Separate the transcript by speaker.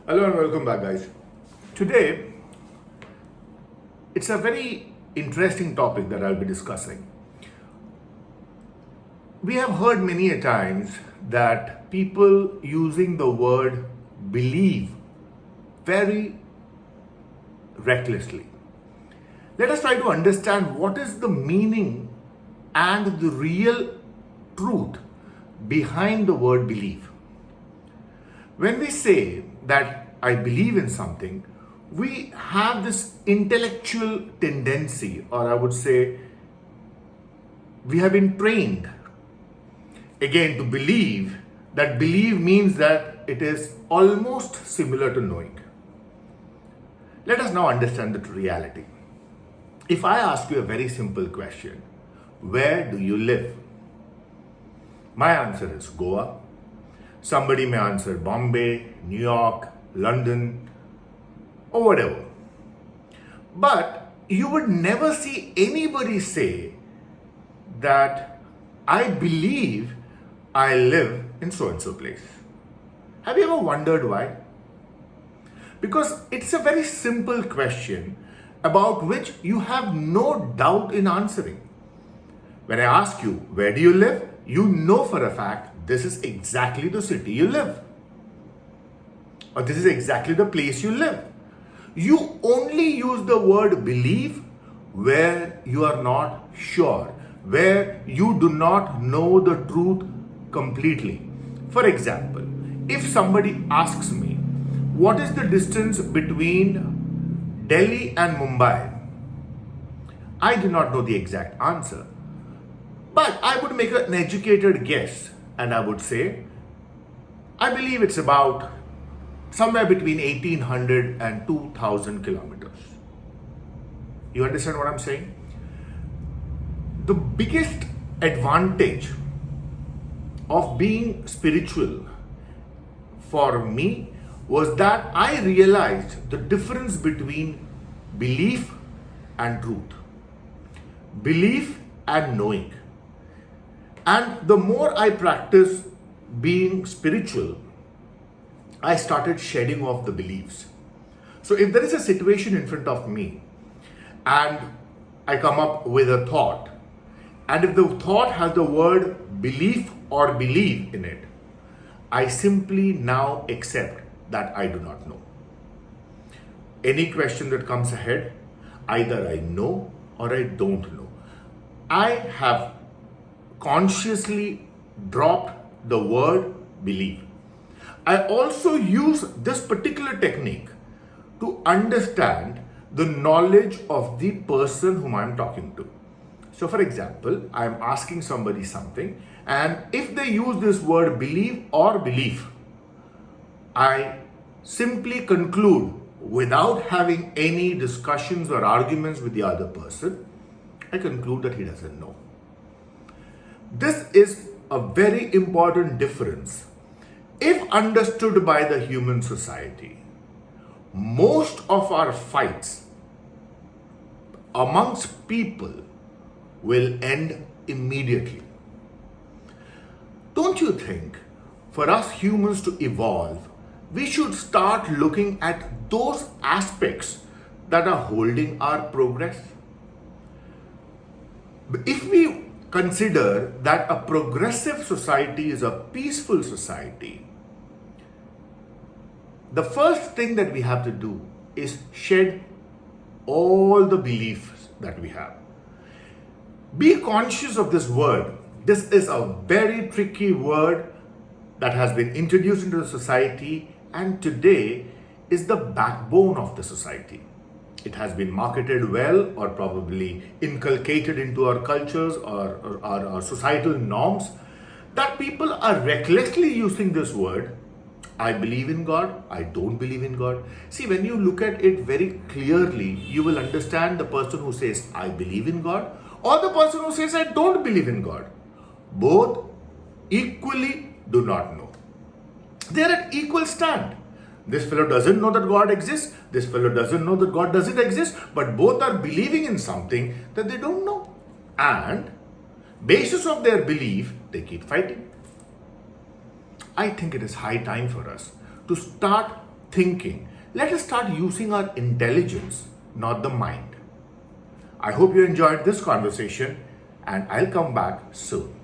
Speaker 1: Hello and welcome back, guys. Today, it's a very interesting topic that I'll be discussing. We have heard many a times that people using the word believe very recklessly. Let us try to understand what is the meaning and the real truth behind the word believe. When we say that I believe in something, we have this intellectual tendency, or I would say, we have been trained again to believe that believe means that it is almost similar to knowing. Let us now understand the reality. If I ask you a very simple question, where do you live? My answer is Goa. Somebody may answer Bombay, New York, London, or whatever. But you would never see anybody say that I believe I live in so and so place. Have you ever wondered why? Because it's a very simple question about which you have no doubt in answering. When I ask you, where do you live? You know for a fact this is exactly the city you live. Or this is exactly the place you live. You only use the word believe where you are not sure, where you do not know the truth completely. For example, if somebody asks me, what is the distance between Delhi and Mumbai? I do not know the exact answer. But I would make an educated guess and I would say, I believe it's about somewhere between 1800 and 2000 kilometers. You understand what I'm saying? The biggest advantage of being spiritual for me was that I realized the difference between belief and truth, belief and knowing. And the more I practice being spiritual, I started shedding off the beliefs. So if there is a situation in front of me and I come up with a thought, and if the thought has the word belief or believe in it, I simply now accept that I do not know. Any question that comes ahead, either I know or I don't know. I have consciously dropped the word believe. I also use this particular technique to understand the knowledge of the person whom I'm talking to. So, for example, I'm asking somebody something, and if they use this word believe or belief, I simply conclude without having any discussions or arguments with the other person, I conclude that he doesn't know. This is a very important difference. If understood by the human society, most of our fights amongst people will end immediately. Don't you think for us humans to evolve, we should start looking at those aspects that are holding our progress? If we consider that a progressive society is a peaceful society, the first thing that we have to do is shed all the beliefs that we have. Be conscious of this word. This is a very tricky word that has been introduced into the society and today is the backbone of the society. It has been marketed well or probably inculcated into our cultures or our societal norms that people are recklessly using this word. I believe in God, I don't believe in God. See, when you look at it very clearly, you will understand the person who says, I believe in God, or the person who says, I don't believe in God. Both equally do not know. They are at equal stand. This fellow doesn't know that God exists. This fellow doesn't know that God doesn't exist. But both are believing in something that they don't know. And basis of their belief, they keep fighting. I think it is high time for us to start thinking. Let us start using our intelligence, not the mind. I hope you enjoyed this conversation, and I'll come back soon.